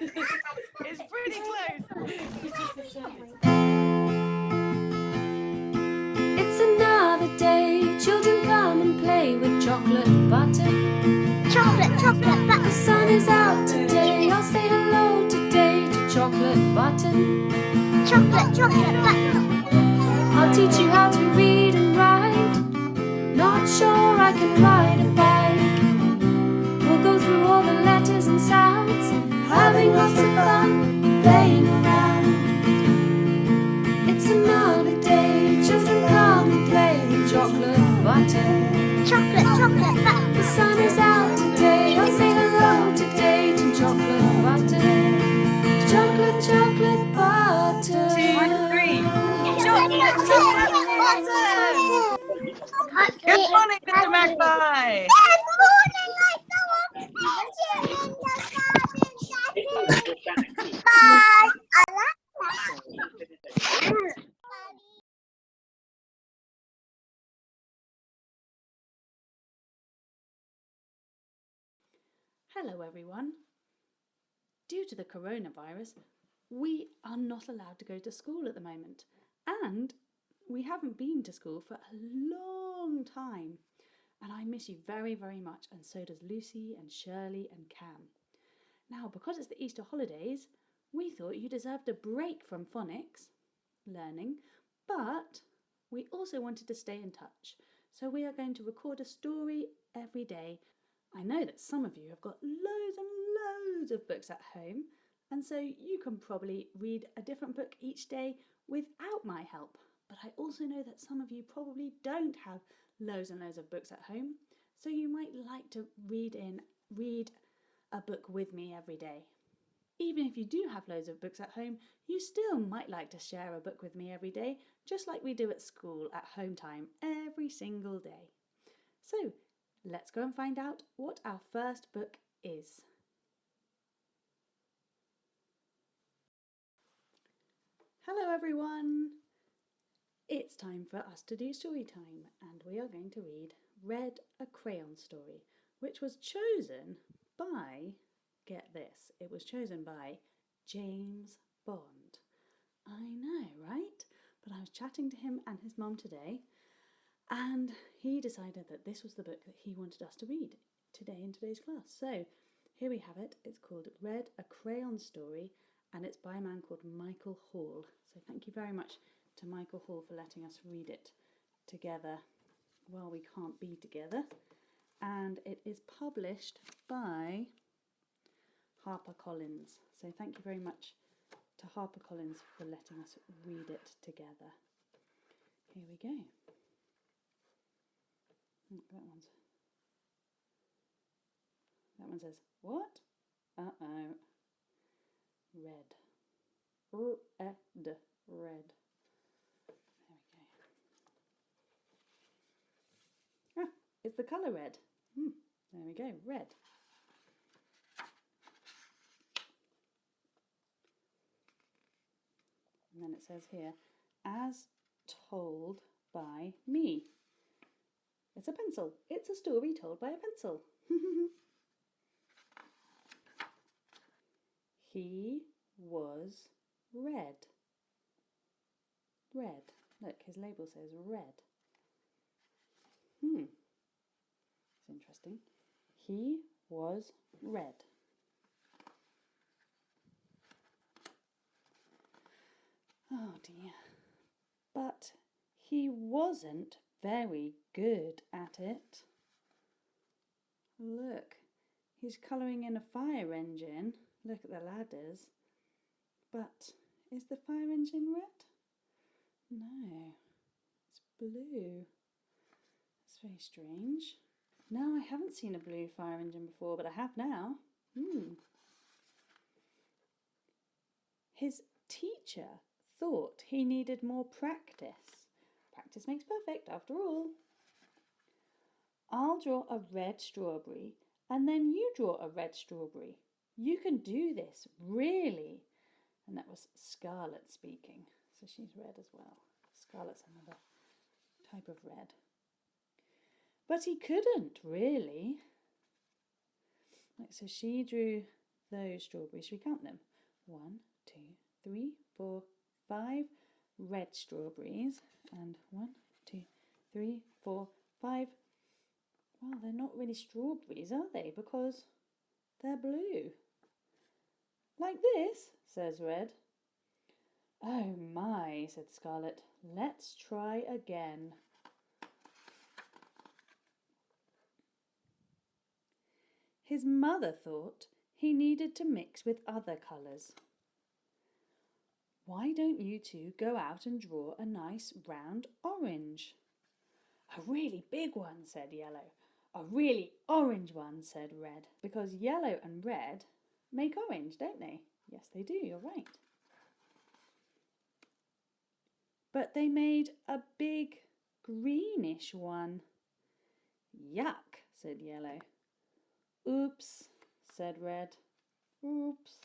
It's pretty close. It's another day. Children come and play with chocolate butter. Chocolate butter. The sun is out today. I'll say hello today to chocolate button. Chocolate butter. I'll teach you how to read and write. Not sure I can ride a bike. We'll go through all the letters and sounds, having lots of fun playing around. It's another day. Children come and play with chocolate butter. Chocolate butter. The sun is out today. I'll say hello today to chocolate butter. Chocolate butter. 2, 3. Chocolate butter. Good morning, Mr. Magpie. Good morning, I know I'm in the garden. Bye. I like that. Hello everyone. Due to the coronavirus, we are not allowed to go to school at the moment, and we haven't been to school for a long time. And I miss you very, very much, and so does Lucy and Shirley and Cam. Now, because it's the Easter holidays, we thought you deserved a break from phonics learning, but we also wanted to stay in touch. So we are going to record a story every day. I know that some of you have got loads and loads of books at home, and so you can probably read a different book each day without my help. But I also know that some of you probably don't have loads and loads of books at home, so you might like to read a book with me every day. Even if you do have loads of books at home, you still might like to share a book with me every day, just like we do at school at home time every single day. So, let's go and find out what our first book is. Hello everyone! It's time for us to do story time, and we are going to read Red, a Crayon Story, which was chosen by, get this, it was chosen by James Bond. I know, right? But I was chatting to him and his mum today, and he decided that this was the book that he wanted us to read today in today's class. So here we have it. It's called Red, a Crayon Story, and it's by a man called Michael Hall. So thank you very much to Michael Hall for letting us read it together while we can't be together. And it is published by HarperCollins. So thank you very much to HarperCollins for letting us read it together. Here we go. That one says, what? Uh-oh. Red. Red. Red. There we go. Ah, it's the colour red. There we go, red. And then it says here, as told by me. It's a pencil. It's a story told by a pencil. He was red. Red. Look, his label says red. It's interesting. He was red. Oh dear. But he wasn't very good at it. Look, he's colouring in a fire engine. Look at the ladders. But is the fire engine red? No, it's blue. That's very strange. No, I haven't seen a blue fire engine before, but I have now. His teacher thought he needed more practice. Practice makes perfect, after all. I'll draw a red strawberry, and then you draw a red strawberry. You can do this, really. And that was Scarlet speaking, so she's red as well. Scarlet's another type of red. But he couldn't, really. So she drew those strawberries. Should we count them? 1, 2, 3, 4, 5 red strawberries. And 1, 2, 3, 4, 5. Well, they're not really strawberries, are they? Because they're blue. Like this, says Red. Oh my, said Scarlet. Let's try again. His mother thought he needed to mix with other colours. Why don't you two go out and draw a nice round orange? A really big one, said Yellow. A really orange one, said Red. Because yellow and red make orange, don't they? Yes, they do, you're right. But they made a big greenish one. Yuck, said Yellow. Oops, said Red. Oops.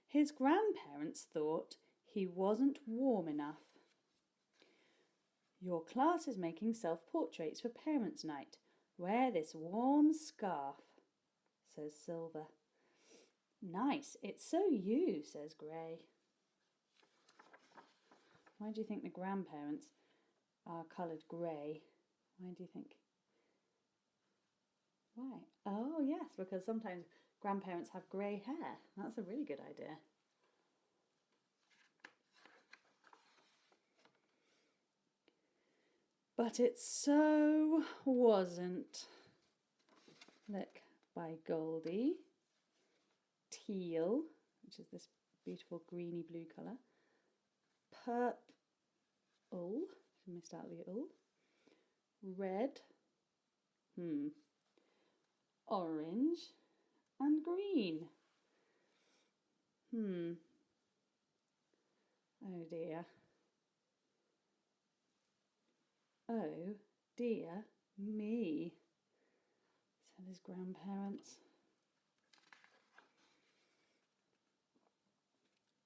His grandparents thought he wasn't warm enough. Your class is making self-portraits for Parents' Night. Wear this warm scarf, says Silver. Nice, it's so you, says Grey. Why do you think the grandparents are coloured grey? Why do you think? Why? Oh, yes, because sometimes grandparents have grey hair. That's a really good idea. But it so wasn't. Look, by Goldie, teal, which is this beautiful greeny blue colour, purple, I missed out the ul, red, orange, and green. Oh dear. Oh dear me, said his grandparents.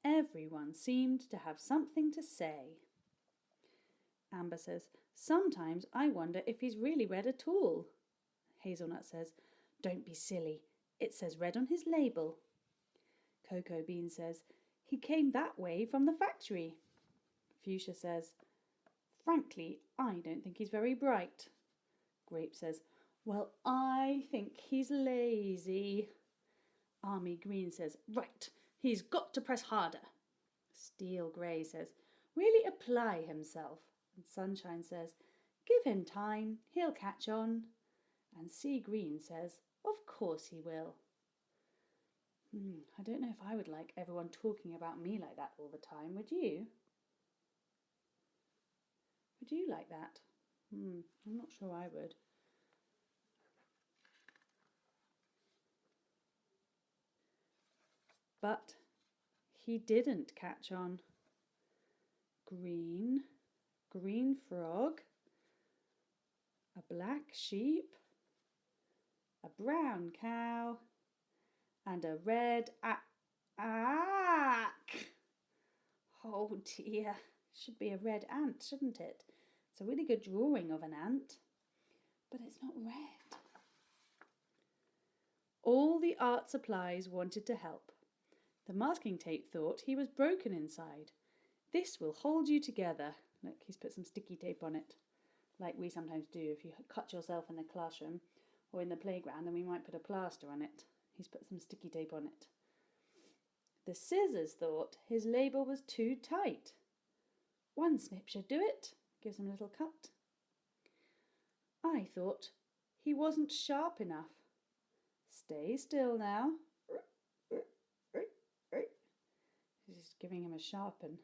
Everyone seemed to have something to say. Amber says, sometimes I wonder if he's really red at all. Hazelnut says, don't be silly. It says red on his label. Cocoa Bean says, he came that way from the factory. Fuchsia says, frankly, I don't think he's very bright. Grape says, well, I think he's lazy. Army Green says, right, he's got to press harder. Steel Grey says, really apply himself. And Sunshine says, give him time, he'll catch on. And Sea Green says, of course he will. I don't know if I would like everyone talking about me like that all the time, would you? Would you like that? I'm not sure I would. But he didn't catch on. Green frog, a black sheep, a brown cow, and a red ack. Oh dear, should be a red ant, shouldn't it? It's a really good drawing of an ant, but it's not red. All the art supplies wanted to help. The masking tape thought he was broken inside. This will hold you together. Look, he's put some sticky tape on it, like we sometimes do if you cut yourself in the classroom or in the playground, then we might put a plaster on it. He's put some sticky tape on it. The scissors thought his label was too tight. One snip should do it. Gives him a little cut. I thought he wasn't sharp enough. Stay still now. He's just giving him a sharpen.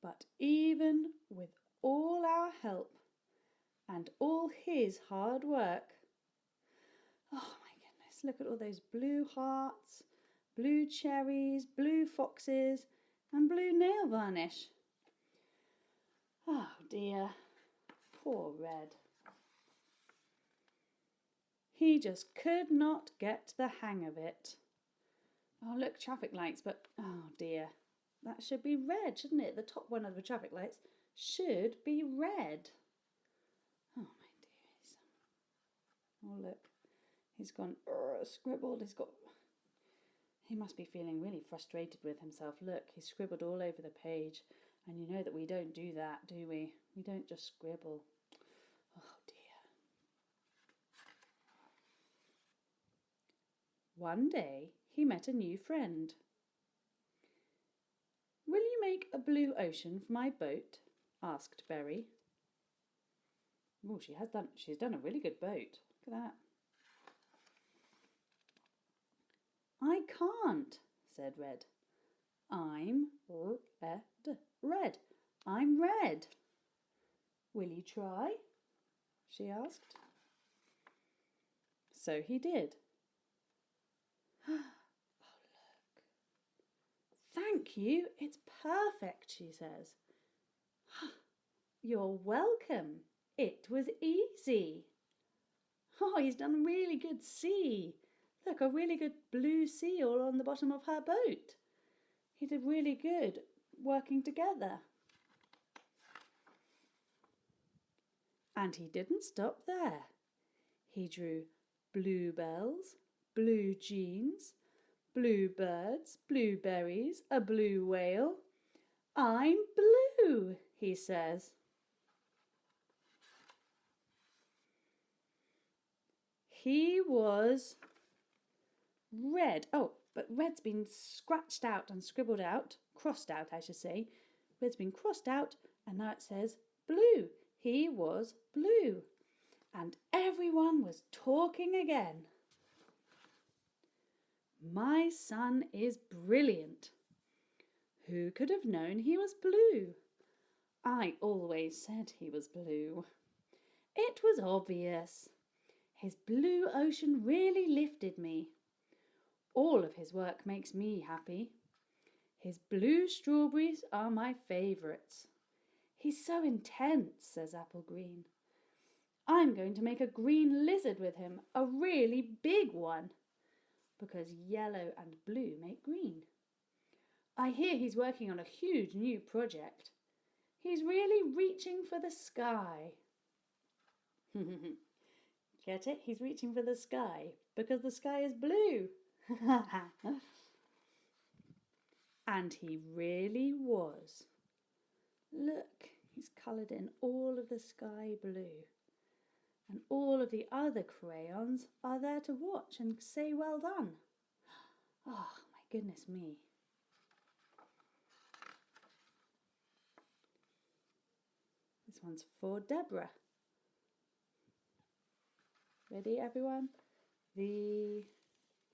But even with all our help and all his hard work, oh my goodness, look at all those blue hearts, blue cherries, blue foxes, and blue nail varnish. Oh dear, poor Red. He just could not get the hang of it. Oh look, traffic lights, but oh dear. That should be red, shouldn't it? The top one of the traffic lights should be red. Oh, my dears. Oh, look. He's gone scribbled. He must be feeling really frustrated with himself. Look, he's scribbled all over the page. And you know that we don't do that, do we? We don't just scribble. Oh, dear. One day, he met a new friend. Will you make a blue ocean for my boat? Asked Berry. Oh, she's done a really good boat. Look at that. I can't, said Red. I'm red. I'm red. Will you try? She asked. So he did. Oh, look. Thank you. It's perfect, she says. You're welcome. It was easy. Oh, he's done a really good sea. Look, a really good blue seal on the bottom of her boat. He did really good working together. And he didn't stop there. He drew bluebells, blue jeans, blue birds, blueberries, a blue whale. I'm blue, he says. He was red. Oh, but red's been scratched out and scribbled out, crossed out, I should say. Red's been crossed out and now it says blue. He was blue. And everyone was talking again. My son is brilliant. Who could have known he was blue? I always said he was blue. It was obvious. His blue ocean really lifted me. All of his work makes me happy. His blue strawberries are my favourites. He's so intense, says Apple Green. I'm going to make a green lizard with him, a really big one, because yellow and blue make green. I hear he's working on a huge new project. He's really reaching for the sky. Get it? He's reaching for the sky because the sky is blue. And he really was. Look, he's coloured in all of the sky blue. And all of the other crayons are there to watch and say well done. Oh, my goodness me. This one's for Deborah. Ready, everyone? The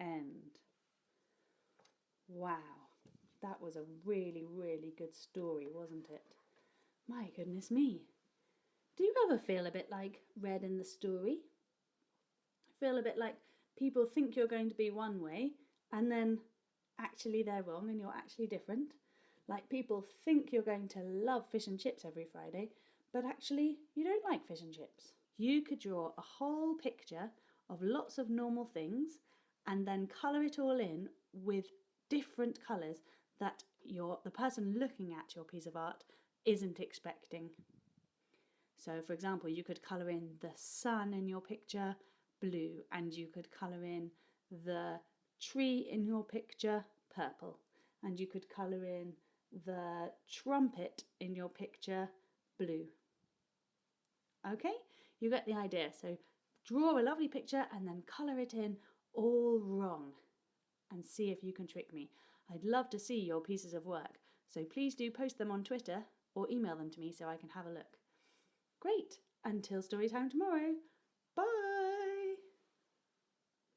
end. Wow, that was a really, really good story, wasn't it? My goodness me. Do you ever feel a bit like Red in the story? Feel a bit like people think you're going to be one way and then actually they're wrong and you're actually different? Like people think you're going to love fish and chips every Friday, but actually you don't like fish and chips. You could draw a whole picture of lots of normal things and then colour it all in with different colours that the person looking at your piece of art isn't expecting. So, for example, you could colour in the sun in your picture blue, and you could colour in the tree in your picture purple, and you could colour in the trumpet in your picture blue. Okay, you get the idea. So draw a lovely picture and then colour it in all wrong and see if you can trick me. I'd love to see your pieces of work, so please do post them on Twitter or email them to me so I can have a look. Great, until story time tomorrow. Bye!